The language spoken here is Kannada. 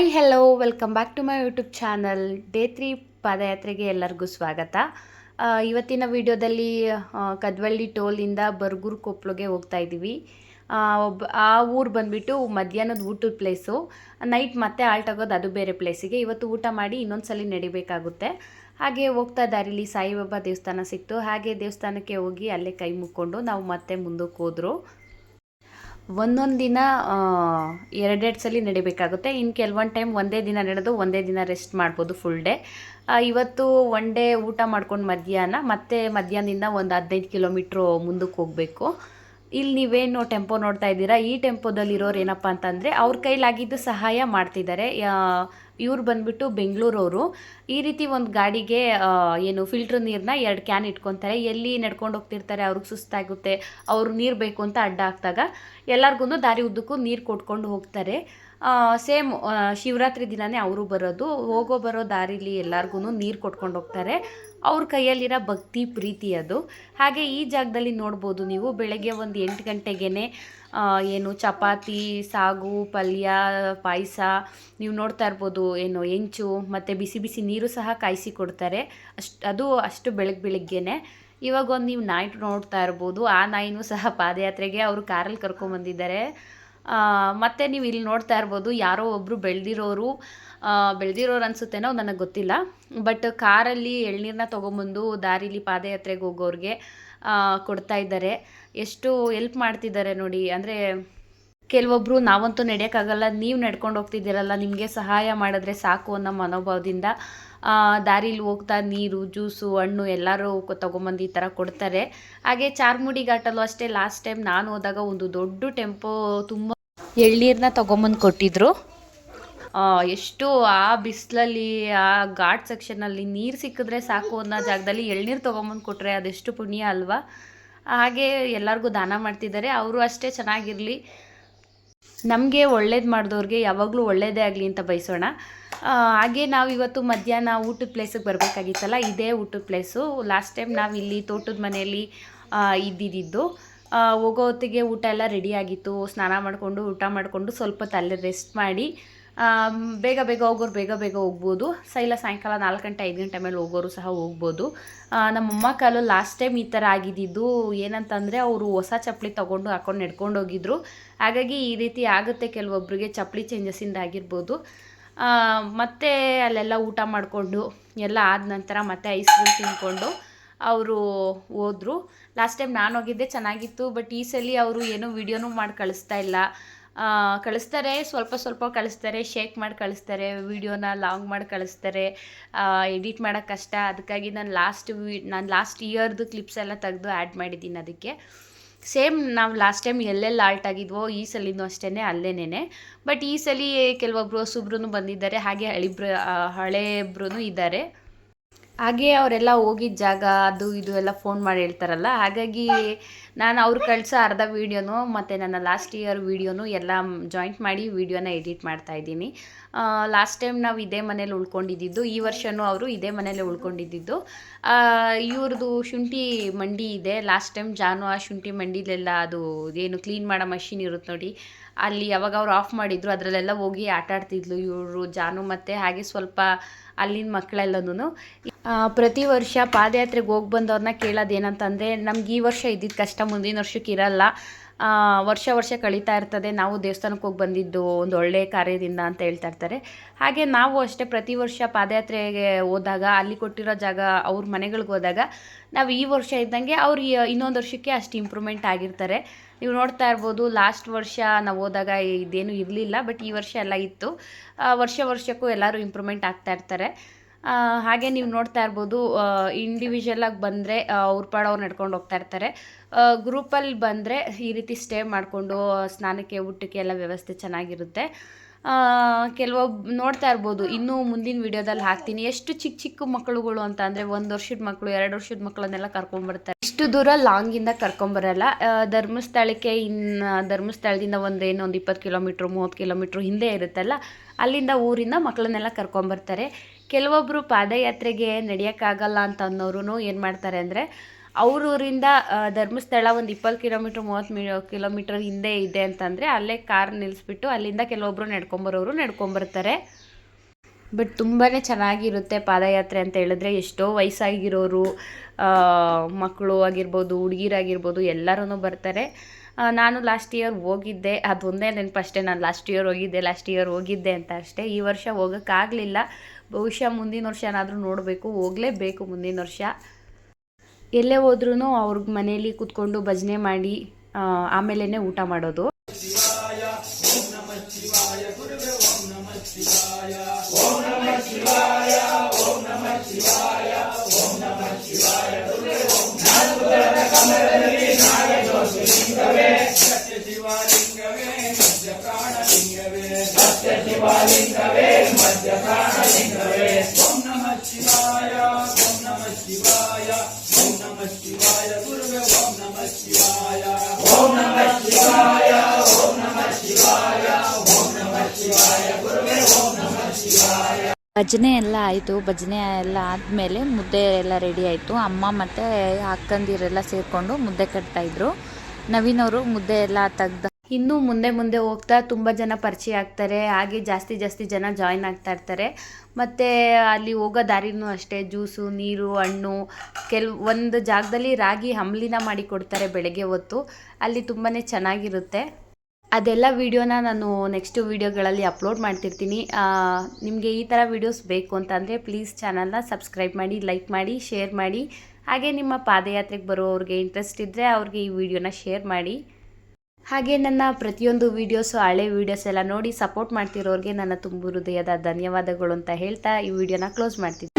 Hi hello welcome back to my YouTube channel. Day 3 ಪಾದಯಾತ್ರೆಗೆ ಎಲ್ಲರಿಗೂ ಸ್ವಾಗತ. ಇವತ್ತಿನ ವಿಡಿಯೋದಲ್ಲಿ ಕದ್ವಳ್ಳಿ ಟೋಲಿಂದ ಬರಗೂರು ಕೊಪ್ಪಳಿಗೆ ಹೋಗ್ತಾ ಇದ್ದೀವಿ. ಆ ಊರು ಬಂದುಬಿಟ್ಟು ಮಧ್ಯಾಹ್ನದ ಊಟದ ಪ್ಲೇಸು. ನೈಟ್ ಮತ್ತೆ ಆಲ್ಟ್ ಆಗೋದು ಅದು ಬೇರೆ ಪ್ಲೇಸಿಗೆ. ಇವತ್ತು ಊಟ ಮಾಡಿ ಇನ್ನೊಂದು ಸಲ ನಡಿಬೇಕಾಗುತ್ತೆ. ಹಾಗೆ ಹೋಗ್ತಾ ದಾರಿಲಿ ಸಾಯಿಬಾಬಾ ದೇವಸ್ಥಾನ ಸಿಕ್ತು. ಹಾಗೆ ದೇವಸ್ಥಾನಕ್ಕೆ ಹೋಗಿ ಅಲ್ಲೇ ಕೈ ಮುಕ್ಕೊಂಡು ನಾವು ಮತ್ತೆ ಮುಂದಕ್ಕೆ ಹೋದರು. ಒಂದೊಂದು ದಿನ ಎರಡೆರಡು ಸಲ ನಡಿಬೇಕಾಗುತ್ತೆ. ಇನ್ನು ಕೆಲವೊಂದು ಟೈಮ್ ಒಂದೇ ದಿನ ನಡೆದು ಒಂದೇ ದಿನ ರೆಸ್ಟ್ ಮಾಡ್ಬೋದು ಫುಲ್ ಡೇ. ಇವತ್ತು ಒನ್ ಡೇ ಊಟ ಮಾಡ್ಕೊಂಡು ಮಧ್ಯಾಹ್ನ ಮತ್ತೆ ಮಧ್ಯಾಹ್ನದಿಂದ ಒಂದು 15 ಕಿಲೋಮೀಟ್ರು ಮುಂದಕ್ಕೆ ಹೋಗಬೇಕು. ಇಲ್ಲಿ ನೀವೇನು ಟೆಂಪೋ ನೋಡ್ತಾ ಇದ್ದೀರಾ, ಈ ಟೆಂಪೋದಲ್ಲಿರೋರು ಏನಪ್ಪ ಅಂತಂದರೆ ಅವ್ರ ಕೈಲಾಗಿದ್ದು ಸಹಾಯ ಮಾಡ್ತಿದ್ದಾರೆ. ಇವ್ರು ಬಂದುಬಿಟ್ಟು ಬೆಂಗಳೂರವರು. ಈ ರೀತಿ ಒಂದು ಗಾಡಿಗೆ ಏನು ಫಿಲ್ಟ್ರ್ ನೀರನ್ನ 2 ಕ್ಯಾನ್ ಇಟ್ಕೊತಾರೆ. ಎಲ್ಲಿ ನಡ್ಕೊಂಡು ಹೋಗ್ತಿರ್ತಾರೆ, ಅವ್ರಿಗೆ ಸುಸ್ತಾಗುತ್ತೆ, ಅವ್ರು ನೀರು ಬೇಕು ಅಂತ ಅಡ್ಡ ಹಾಕಿದಾಗ ಎಲ್ಲರಿಗೂ ದಾರಿ ಉದ್ದಕ್ಕೂ ನೀರು ಕೊಟ್ಕೊಂಡು ಹೋಗ್ತಾರೆ. ಸೇಮ್ ಶಿವರಾತ್ರಿ ದಿನವೇ ಅವರು ಬರೋದು. ಹೋಗೋ ಬರೋ ದಾರಿಲಿ ಎಲ್ಲರಿಗೂ ನೀರು ಕೊಟ್ಕೊಂಡು ಹೋಗ್ತಾರೆ. ಅವ್ರ ಕೈಯಲ್ಲಿರೋ ಭಕ್ತಿ ಪ್ರೀತಿ ಅದು. ಹಾಗೆ ಈ ಜಾಗದಲ್ಲಿ ನೋಡ್ಬೋದು ನೀವು, ಬೆಳಗ್ಗೆ ಒಂದು 8 ಗಂಟೆಗೇ ಏನು ಚಪಾತಿ, ಸಾಗು, ಪಲ್ಯ, ಪಾಯಸ ನೀವು ನೋಡ್ತಾ ಇರ್ಬೋದು. ಏನು ಹೆಂಚು ಮತ್ತು ಬಿಸಿ ಬಿಸಿ ನೀರು ಸಹ ಕಾಯಿಸಿ ಕೊಡ್ತಾರೆ. ಅದು ಅಷ್ಟು ಬೆಳಗ್ಗೆನೆ. ಇವಾಗ ಒಂದು ನೀವು ನಾಯಿ ನೋಡ್ತಾ ಇರ್ಬೋದು. ಆ ನಾಯಿನೂ ಸಹ ಪಾದಯಾತ್ರೆಗೆ ಅವರು ಕಾರಲ್ಲಿ ಕರ್ಕೊಂಬಂದಿದ್ದಾರೆ. ಮತ್ತು ನೀವು ಇಲ್ಲಿ ನೋಡ್ತಾ ಇರ್ಬೋದು, ಯಾರೋ ಒಬ್ಬರು ಬೆಳೆದಿರೋರು ಅನಿಸುತ್ತೇನೋ, ನನಗೆ ಗೊತ್ತಿಲ್ಲ. ಬಟ್ ಕಾರಲ್ಲಿ ಎಳ್ನೀರನ್ನ ತೊಗೊಂಬಂದು ದಾರಿಲಿ ಪಾದಯಾತ್ರೆಗೆ ಹೋಗೋರಿಗೆ ಕೊಡ್ತಾ ಇದ್ದಾರೆ. ಎಷ್ಟು ಹೆಲ್ಪ್ ಮಾಡ್ತಿದ್ದಾರೆ ನೋಡಿ. ಅಂದರೆ ಕೆಲವೊಬ್ಬರು ನಾವಂತೂ ನಡೆಯೋಕ್ಕಾಗಲ್ಲ, ನೀವು ನಡ್ಕೊಂಡು ಹೋಗ್ತಿದ್ದೀರಲ್ಲ, ನಿಮಗೆ ಸಹಾಯ ಮಾಡಿದ್ರೆ ಸಾಕು ಅನ್ನೋ ಮನೋಭಾವದಿಂದ ದಾರಿಲಿ ಹೋಗ್ತಾ ನೀರು, ಜ್ಯೂಸು, ಹಣ್ಣು ಎಲ್ಲರೂ ತೊಗೊಂಬಂದು ಈ ಥರ ಕೊಡ್ತಾರೆ. ಹಾಗೆ ಚಾರ್ಮುಡಿ ಘಾಟಲ್ಲೂ ಅಷ್ಟೇ. ಲಾಸ್ಟ್ ಟೈಮ್ ನಾನು ಹೋದಾಗ ಒಂದು ದೊಡ್ಡ ಟೆಂಪೋ ತುಂಬ ಎಳ್ನೀರನ್ನ ತೊಗೊಂಬಂದು ಕೊಟ್ಟಿದ್ರು. ಎಷ್ಟು ಆ ಬಿಸಿಲಲ್ಲಿ ಆ ಘಾಟ್ ಸೆಕ್ಷನಲ್ಲಿ ನೀರು ಸಿಕ್ಕಿದ್ರೆ ಸಾಕು ಅನ್ನೋ ಜಾಗದಲ್ಲಿ ಎಳ್ನೀರು ತೊಗೊಂಬಂದು ಕೊಟ್ಟರೆ ಅದೆಷ್ಟು ಪುಣ್ಯ ಅಲ್ವಾ. ಹಾಗೆ ಎಲ್ಲರಿಗೂ ದಾನ ಮಾಡ್ತಿದ್ದಾರೆ. ಅವರು ಅಷ್ಟೇ ಚೆನ್ನಾಗಿರಲಿ, ನಮಗೆ ಒಳ್ಳೇದು ಮಾಡಿದವ್ರಿಗೆ ಯಾವಾಗಲೂ ಒಳ್ಳೇದೇ ಆಗಲಿ ಅಂತ ಬಯಸೋಣ. ಹಾಗೆ ನಾವು ಇವತ್ತು ಮಧ್ಯಾಹ್ನ ಊಟದ ಪ್ಲೇಸಿಗೆ ಬರಬೇಕಾಗಿತ್ತಲ್ಲ, ಇದೇ ಊಟದ ಪ್ಲೇಸು. ಲಾಸ್ಟ್ ಟೈಮ್ ನಾವು ಇಲ್ಲಿ ತೋಟದ ಮನೆಯಲ್ಲಿ ಇದ್ದಿದ್ದು. ಹೋಗೋ ಹೊತ್ತಿಗೆ ಊಟ ಎಲ್ಲ ರೆಡಿಯಾಗಿತ್ತು. ಸ್ನಾನ ಮಾಡಿಕೊಂಡು ಊಟ ಮಾಡಿಕೊಂಡು ಸ್ವಲ್ಪ ಹೊತ್ತು ಅಲ್ಲೇ ರೆಸ್ಟ್ ಮಾಡಿ ಬೇಗ ಹೋಗೋರು ಬೇಗ ಹೋಗ್ಬೋದು. ಇಲ್ಲ ಸಾಯಂಕಾಲ 4 ಗಂಟೆ 5 ಗಂಟೆ ಮೇಲೆ ಹೋಗೋರು ಸಹ ಹೋಗ್ಬೋದು. ನಮ್ಮಮ್ಮ ಕಾಲು ಲಾಸ್ಟ್ ಟೈಮ್ ಈ ಥರ ಆಗಿದ್ದಿದ್ದು ಏನಂತಂದರೆ, ಅವರು ಹೊಸ ಚಪ್ಪಲಿ ತೊಗೊಂಡು ಹಾಕೊಂಡು ನಡ್ಕೊಂಡು ಹೋಗಿದ್ರು. ಹಾಗಾಗಿ ಈ ರೀತಿ ಆಗುತ್ತೆ ಕೆಲವೊಬ್ಬರಿಗೆ, ಚಪ್ಪಲಿ ಚೇಂಜಸ್ಸಿಂದ ಆಗಿರ್ಬೋದು. ಮತ್ತು ಅಲ್ಲೆಲ್ಲ ಊಟ ಮಾಡಿಕೊಂಡು ಎಲ್ಲ ಆದ ನಂತರ ಮತ್ತೆ ಐಸ್ ಕ್ರೀಮ್ ತಿಂದ್ಕೊಂಡು ಅವರು ಹೋದರು. ಲಾಸ್ಟ್ ಟೈಮ್ ನಾನು ಹೋಗಿದ್ದೆ, ಚೆನ್ನಾಗಿತ್ತು. ಬಟ್ ಈ ಸಲ ಅವರು ಏನೂ ವೀಡಿಯೋನೂ ಮಾಡಿ ಕಳಿಸ್ತಾರೆ, ಸ್ವಲ್ಪ ಕಳಿಸ್ತಾರೆ, ಶೇಕ್ ಮಾಡಿ ಕಳಿಸ್ತಾರೆ, ವೀಡಿಯೋನ ಲಾಂಗ್ ಮಾಡಿ ಕಳಿಸ್ತಾರೆ. ಎಡಿಟ್ ಮಾಡೋಕ್ಕೆ ಕಷ್ಟ. ಅದಕ್ಕಾಗಿ ನಾನು ಲಾಸ್ಟ್ ಇಯರ್ದು ಕ್ಲಿಪ್ಸ್ ಎಲ್ಲ ತೆಗೆದು ಆ್ಯಡ್ ಮಾಡಿದ್ದೀನಿ ಅದಕ್ಕೆ. ಸೇಮ್ ನಾವು ಲಾಸ್ಟ್ ಟೈಮ್ ಎಲ್ಲೆಲ್ಲಿ ಆಲ್ಟ್ ಆಗಿದ್ವೋ ಈ ಸಲಿನೂ ಅಷ್ಟೇ ಅಲ್ಲೇನೇ. ಬಟ್ ಈ ಸಲ ಕೆಲವೊಬ್ಬರು ಹೊಸಬ್ರು ಬಂದಿದ್ದಾರೆ, ಹಾಗೆ ಹಳೆಬ್ರು ಇದ್ದಾರೆ. ಹಾಗೆ ಅವರೆಲ್ಲ ಹೋಗಿದ್ದ ಜಾಗ ಅದು ಇದು ಎಲ್ಲ ಫೋನ್ ಮಾಡಿ ಹೇಳ್ತಾರಲ್ಲ, ಹಾಗಾಗಿ ನಾನು ಅವ್ರು ಕಳಿಸೋ ಅರ್ಧ ವೀಡಿಯೋನು ಮತ್ತು ನನ್ನ ಲಾಸ್ಟ್ ಇಯರ್ ವೀಡಿಯೋನು ಎಲ್ಲ ಜಾಯಿಂಟ್ ಮಾಡಿ ವೀಡಿಯೋನ ಎಡಿಟ್ ಮಾಡ್ತಾಯಿದ್ದೀನಿ. ಲಾಸ್ಟ್ ಟೈಮ್ ನಾವು ಇದೇ ಮನೇಲಿ ಉಳ್ಕೊಂಡಿದ್ದು, ಈ ವರ್ಷವೂ ಅವರು ಇದೇ ಮನೇಲಿ ಉಳ್ಕೊಂಡಿದ್ದು. ಇವ್ರದ್ದು ಶುಂಠಿ ಮಂಡಿ ಇದೆ. ಲಾಸ್ಟ್ ಟೈಮ್ ಜಾನು ಆ ಶುಂಠಿ ಮಂಡಿಲೆಲ್ಲ ಅದು ಏನು ಕ್ಲೀನ್ ಮಾಡೋ ಮಷಿನ್ ಇರುತ್ತೆ ನೋಡಿ, ಅಲ್ಲಿ ಯಾವಾಗ ಅವ್ರು ಆಫ್ ಮಾಡಿದ್ರು ಅದರಲ್ಲೆಲ್ಲ ಹೋಗಿ ಆಟ ಆಡ್ತಿದ್ಲು ಇವರು ಜಾನು. ಮತ್ತು ಹಾಗೆ ಸ್ವಲ್ಪ ಅಲ್ಲಿನ ಮಕ್ಕಳೆಲ್ಲನೂ ಪ್ರತಿ ವರ್ಷ ಪಾದಯಾತ್ರೆಗೆ ಹೋಗಿ ಬಂದವ್ರನ್ನ ಕೇಳೋದೇನಂತಂದರೆ, ನಮ್ಗೆ ಈ ವರ್ಷ ಇದ್ದಿದ್ದು ಕಷ್ಟ ಮುಂದಿನ ವರ್ಷಕ್ಕೆ ಇರಲ್ಲ, ವರ್ಷ ಕಳೀತಾ ಇರ್ತದೆ, ನಾವು ದೇವಸ್ಥಾನಕ್ಕೆ ಹೋಗಿ ಬಂದಿದ್ದು ಒಂದು ಒಳ್ಳೆಯ ಕಾರ್ಯದಿಂದ ಅಂತ ಹೇಳ್ತಾ ಇರ್ತಾರೆ. ಹಾಗೆ ನಾವು ಅಷ್ಟೇ ಪ್ರತಿ ವರ್ಷ ಪಾದಯಾತ್ರೆಗೆ ಹೋದಾಗ ಅಲ್ಲಿ ಕೊಟ್ಟಿರೋ ಜಾಗ ಅವ್ರ ಮನೆಗಳಿಗೆ ಹೋದಾಗ ನಾವು ಈ ವರ್ಷ ಇದ್ದಂಗೆ ಅವ್ರು ಇನ್ನೊಂದು ವರ್ಷಕ್ಕೆ ಅಷ್ಟು ಇಂಪ್ರೂವ್ಮೆಂಟ್ ಆಗಿರ್ತಾರೆ. ನೀವು ನೋಡ್ತಾ ಇರ್ಬೋದು, ಲಾಸ್ಟ್ ವರ್ಷ ನಾವು ಹೋದಾಗ ಇದೇನು ಇರಲಿಲ್ಲ, ಬಟ್ ಈ ವರ್ಷ ಎಲ್ಲ ಇತ್ತು. ವರ್ಷಕ್ಕೂ ಎಲ್ಲರೂ ಇಂಪ್ರೂವ್ಮೆಂಟ್ ಆಗ್ತಾ ಇರ್ತಾರೆ. ಹಾಗೆ ನೀವು ನೋಡ್ತಾ ಇರ್ಬೋದು, ಇಂಡಿವಿಜುವಲಾಗಿ ಬಂದರೆ ಅವ್ರ ಪಾಡು ಅವ್ರು ನಡ್ಕೊಂಡು ಹೋಗ್ತಾ ಇರ್ತಾರೆ. ಗ್ರೂಪಲ್ಲಿ ಬಂದರೆ ಈ ರೀತಿ ಸ್ಟೇ ಮಾಡಿಕೊಂಡು ಸ್ನಾನಕ್ಕೆ ಊಟಕ್ಕೆ ಎಲ್ಲ ವ್ಯವಸ್ಥೆ ಚೆನ್ನಾಗಿರುತ್ತೆ. ನೋಡ್ತಾ ಇರ್ಬೋದು, ಇನ್ನೂ ಮುಂದಿನ ವೀಡಿಯೋದಲ್ಲಿ ಹಾಕ್ತೀನಿ. ಎಷ್ಟು ಚಿಕ್ಕ ಮಕ್ಕಳುಗಳು ಅಂತ ಅಂದರೆ 1 ವರ್ಷದ ಮಕ್ಕಳು, 2 ವರ್ಷದ ಮಕ್ಕಳನ್ನೆಲ್ಲ ಕರ್ಕೊಂಬರ್ತಾರೆ. ಇಷ್ಟು ದೂರ ಲಾಂಗಿಂದ ಕರ್ಕೊಂಬರಲ್ಲ. ಧರ್ಮಸ್ಥಳದಿಂದ ಒಂದು 20 ಕಿಲೋಮೀಟ್ರು 30 ಕಿಲೋಮೀಟ್ರು ಹಿಂದೆ ಇರುತ್ತಲ್ಲ, ಅಲ್ಲಿಂದ ಊರಿಂದ ಮಕ್ಕಳನ್ನೆಲ್ಲ ಕರ್ಕೊಂಬರ್ತಾರೆ. ಕೆಲವೊಬ್ಬರು ಪಾದಯಾತ್ರೆಗೆ ನಡೆಯೋಕ್ಕಾಗಲ್ಲ ಅಂತ ಅನ್ನೋರು ಏನು ಮಾಡ್ತಾರೆ ಅಂದರೆ, ಅವ್ರ ಊರಿಂದ ಧರ್ಮಸ್ಥಳ ಒಂದು 20 ಕಿಲೋಮೀಟ್ರ್ 30 ಕಿಲೋಮೀಟ್ರ್ ಹಿಂದೆ ಇದೆ ಅಂತಂದರೆ ಅಲ್ಲೇ ಕಾರ್ ನಿಲ್ಲಿಸ್ಬಿಟ್ಟು ಅಲ್ಲಿಂದ ಕೆಲವೊಬ್ಬರು ನಡ್ಕೊಂಬರ್ತಾರೆ. ಬಟ್ ತುಂಬಾ ಚೆನ್ನಾಗಿರುತ್ತೆ ಪಾದಯಾತ್ರೆ ಅಂತ ಹೇಳಿದ್ರೆ. ಎಷ್ಟೋ ವಯಸ್ಸಾಗಿರೋರು, ಮಕ್ಕಳು ಆಗಿರ್ಬೋದು, ಹುಡುಗಿರಾಗಿರ್ಬೋದು ಎಲ್ಲರೂ ಬರ್ತಾರೆ. ನಾನು ಲಾಸ್ಟ್ ಇಯರ್ ಹೋಗಿದ್ದೆ, ಅದೊಂದೇ ನೆನಪು ಅಷ್ಟೇ. ನಾನು ಲಾಸ್ಟ್ ಇಯರ್ ಹೋಗಿದ್ದೆ ಅಂತ ಅಷ್ಟೇ. ಈ ವರ್ಷ ಹೋಗೋಕ್ಕಾಗಲಿಲ್ಲ. ಬಹುಶಃ ಮುಂದಿನ ವರ್ಷ ಏನಾದರೂ ನೋಡಬೇಕು, ಹೋಗಲೇಬೇಕು ಮುಂದಿನ ವರ್ಷ. ಎಲ್ಲೇ ಹೋದ್ರೂ ಅವ್ರ ಮನೇಲಿ ಕೂತ್ಕೊಂಡು ಭಜನೆ ಮಾಡಿ ಆಮೇಲೆ ಊಟ ಮಾಡೋದು. ಭಜನೆ ಎಲ್ಲ ಆಯಿತು. ಭಜನೆ ಎಲ್ಲ ಆದಮೇಲೆ ಮುದ್ದೆ ಎಲ್ಲ ರೆಡಿ ಆಯಿತು. ಅಮ್ಮ ಮತ್ತು ಅಕ್ಕಂದಿರೆಲ್ಲ ಸೇರಿಕೊಂಡು ಮುದ್ದೆ ಕಟ್ತಾಯಿದ್ರು. ನವೀನ್ ಅವರು ಮುದ್ದೆ ಎಲ್ಲ ತೆಗ್ದು ಇನ್ನೂ ಮುಂದೆ ಹೋಗ್ತಾ ತುಂಬ ಜನ ಪರಿಚಯ ಆಗ್ತಾರೆ. ಹಾಗೆ ಜಾಸ್ತಿ ಜನ ಜಾಯಿನ್ ಆಗ್ತಾ ಇರ್ತಾರೆ. ಮತ್ತು ಅಲ್ಲಿ ಹೋಗೋ ದಾರಿನೂ ಅಷ್ಟೇ, ಜ್ಯೂಸು, ನೀರು, ಹಣ್ಣು, ಒಂದು ಜಾಗದಲ್ಲಿ ರಾಗಿ ಅಂಬ್ಲಿನ ಮಾಡಿ ಕೊಡ್ತಾರೆ ಬೆಳಗ್ಗೆ ಹೊತ್ತು. ಅಲ್ಲಿ ತುಂಬಾ ಚೆನ್ನಾಗಿರುತ್ತೆ. ಅದೆಲ್ಲ ವೀಡಿಯೋನ ನಾನು ನೆಕ್ಸ್ಟ್ ವೀಡಿಯೋಗಳಲ್ಲಿ ಅಪ್ಲೋಡ್ ಮಾಡ್ತಿರ್ತೀನಿ. ನಿಮಗೆ ಈ ಥರ ವೀಡಿಯೋಸ್ ಬೇಕು ಅಂತಂದರೆ ಪ್ಲೀಸ್ ಚಾನಲ್ನ ಸಬ್ಸ್ಕ್ರೈಬ್ ಮಾಡಿ, ಲೈಕ್ ಮಾಡಿ, ಶೇರ್ ಮಾಡಿ. ಹಾಗೆ ನಿಮ್ಮ ಪಾದಯಾತ್ರೆಗೆ ಬರೋವ್ರಿಗೆ ಇಂಟ್ರೆಸ್ಟ್ ಇದ್ದರೆ ಅವ್ರಿಗೆ ಈ ವಿಡಿಯೋನ ಶೇರ್ ಮಾಡಿ. ಹಾಗೆ ನನ್ನ ಪ್ರತಿಯೊಂದು ವೀಡಿಯೋಸು, ಹಳೆ ವೀಡಿಯೋಸ್ ಎಲ್ಲ ನೋಡಿ ಸಪೋರ್ಟ್ ಮಾಡ್ತಿರೋರಿಗೆ ನನ್ನ ತುಂಬ ಹೃದಯದ ಧನ್ಯವಾದಗಳು ಅಂತ ಹೇಳ್ತಾ ಈ ವಿಡಿಯೋನ ಕ್ಲೋಸ್ ಮಾಡ್ತೀನಿ.